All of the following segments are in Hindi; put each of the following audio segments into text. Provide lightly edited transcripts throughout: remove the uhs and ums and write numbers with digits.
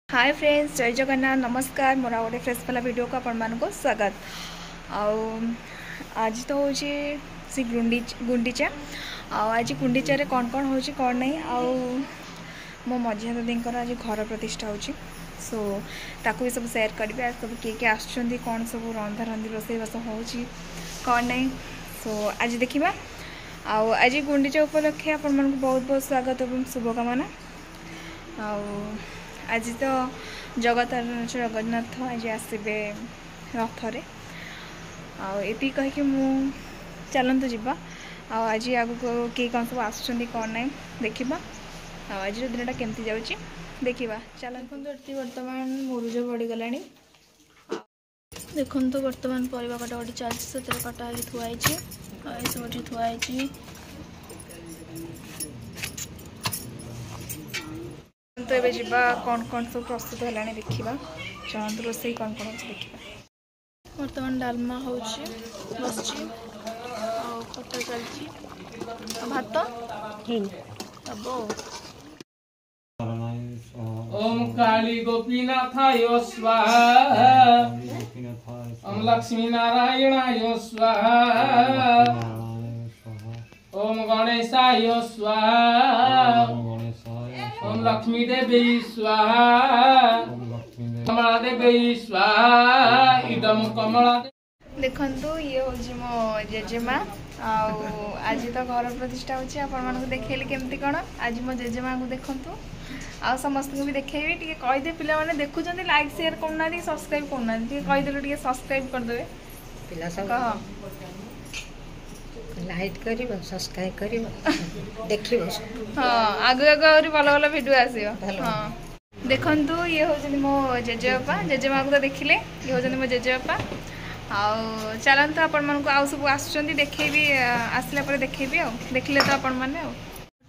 हाय फ्रेंड्स, जय जगन्नाथ, नमस्कार। मोर गोटे फ्रेश वाला वीडियो को आपण को स्वागत। आज तो हूँ सी गुंडीचा आज गुंडीचा कौन कौन हो कौन नहीं मो मझिया दीदी आज घर प्रतिष्ठा हो सो ताकू भी सब सेयार करेंगे। आज सब किए किए आसुँच कौन सब रंधा रंधी रोसईबास हो कौन नहीं सो आज देखा। आज गुंडीचा उपलक्षे आपण मन को बहुत बहुत स्वागत और शुभकामना। आज तो जगन्नाथ आज आसबे रथरे ये कहीकि चलतु जावा। आज आगु किए कौन सब आस कौन ना देखा। आज दिन केमती जाऊँगी देखा। चलते ये बर्तमान मुरुज पड़गला देखु। बर्तमान परिवा कटाकटी चलती से कटा थुआई सब थुआई। तो ये जीवा कौन कौन सब प्रस्तुत है देखा। चलते रोसई कौन कौन अच्छे देखा। बर्तमान डालमा हो बस खटा चलती भात ओम काली गोपीनाथाय स्वाहा। ओम लक्ष्मी नारायणाय स्वाहा। ओम गणेशाय स्वाहा। ओम लक्ष्मी देवी स्वाहा। कमला देवी स्वाहा। इदम कमला देखु ये हूँ मो जेजेमा। आज तो घर प्रतिष्ठा हो देखली केमती कौन। आज मो जेजेमा को देखु आ समस्त को भी देखेबी टे कहीदे पिला माने देखुं लाइक शेयर करना सब्सक्राइब करना कहीदेलु टे सब्सक्राइब करदे पिला सब लाइक करिवो सब्सक्राइब करिवो देखिवो। हाँ आगु आगु और भल भल वीडियो आसियो। हाँ देखंतु ये होजनी मो जेजेबापा। जेजेमा को तो देखिले ये होजनी मो जेजेबापा। चलते आपण मन को आउ सब आसुचंदी देखेबी आसला पर देखेबी आ देखले तो आपण माने आ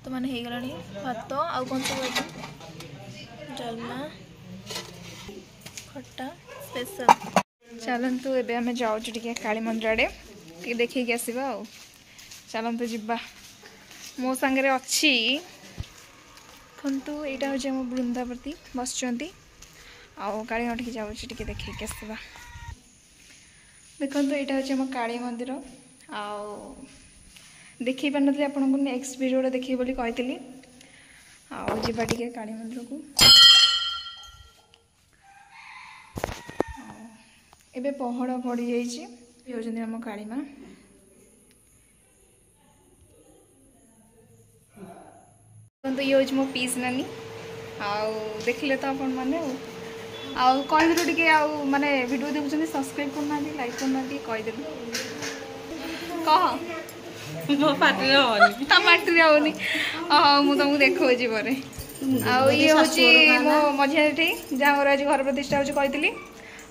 तो माने हे गलानी भात आ कोन सब डालमा खट्टा स्पेशल। चलतु एबे हमें जाऊँ टे काली मंदिर आड़े टे देखिए आसवा। चलतु जीवा मो सांगे अच्छी देखु। यहाँ हूँ आम वृंदावती बस काली मठ जाऊँ टे देखिए आसवा। देखो यहाँ हूँ आम काली मंदिर देखी पार नी आपको नेक्स्ट वीडियो देखिए बोली कही आवा टे काली मंदिर को। एबे पहड़ पड़ जाइए आम काली माँ। तो ये हूँ मो पीस नानी देखिले तो आपण मैंने कहीदेलु टे माने वीडियो देखुं सब्सक्राइब करना लाइक करना कहीदेलु कह मो पार्टी होनी। हाँ मुझे तुमको देखी पर ये हूँ मो मझिया जहाँ आज घर प्रतिष्ठा हो कही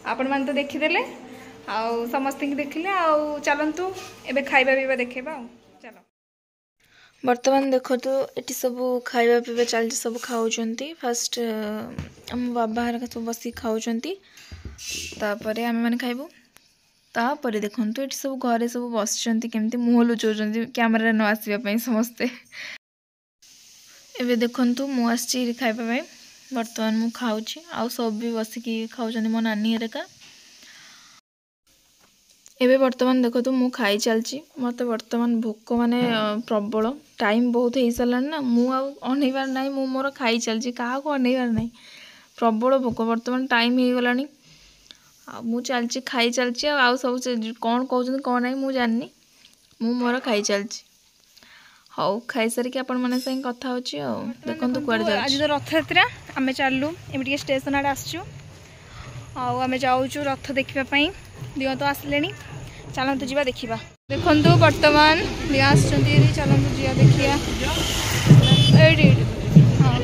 आपण मैंने तो देखीदे समस्त देखिले। चलतु एबे खाइबा पीवा देखेबा। चलो बर्तमान देखो तो ये सब खाइबा पीवा चलती सब खाऊँ। फास्ट आम बाबा हर सब बस खाऊँ तापर आम मैंने खाइबू। तापर देखु ये सब घरे सब बस केमती मुह लुचाऊँ कैमेरा न आसवाई समस्ते। एबे देखु मु आसी खाइबा बर्तमान मु खाऊँ आउ सब भी बसिकी खाऊँ मो नानी हेरिका। एबे बर्तमान देखो तो मु खाई चलची मत बर्तमान भोक माने प्रबल टाइम बहुत हो सारा ना मु अनइबार ना मु मोर खाई चलची क्या अनइबार ना प्रबल भोक बर्तमान टाइम हो गलानी मु चलची खाई चलची आ सब कौन कहते कौन ना मु जानी मु मोर खाई चलची। हाउ खाई सारिक आपण माने संग कथा होची आ देखंतु कुआड जा। आज तो रथ यात्रा आमे चाललु एमटी स्टेशन आडे आसचु आमे जाऊचु रथ देखिबा पई। दियो तो आसलेनी चलतु जीवा देखिबा। देखंतु वर्तमान दियो आसचंती चलतु जीवा देखिया एडी हां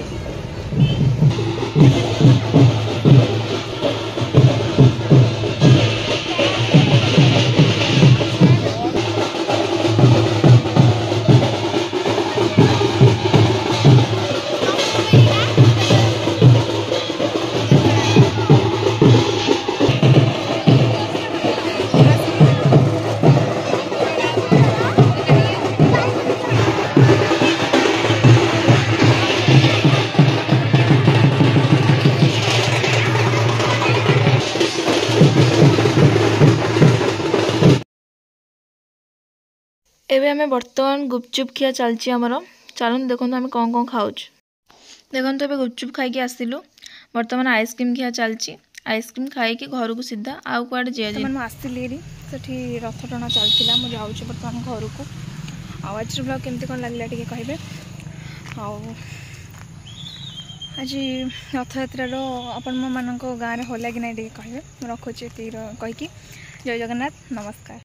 एबे हमें बर्तमान गुपचुप खिया चलची आमर चलन देखो आम कौन कौन खाऊ देखो ए गुपचुप खाई आसिलु बर्तमान आइसक्रीम खिया चलची आइसक्रीम खाई घर को सीधा आउ कुआडे जे आसली से रथ टଣା चलता मुझे जाऊँ बर्तमान घर को आज ब्लॉग केमती कौन लगे टे कहे आज रथ यात्रा आपण मान गाँव में होला कि ना कहे रखुचे कहीकि जय जगन्नाथ नमस्कार।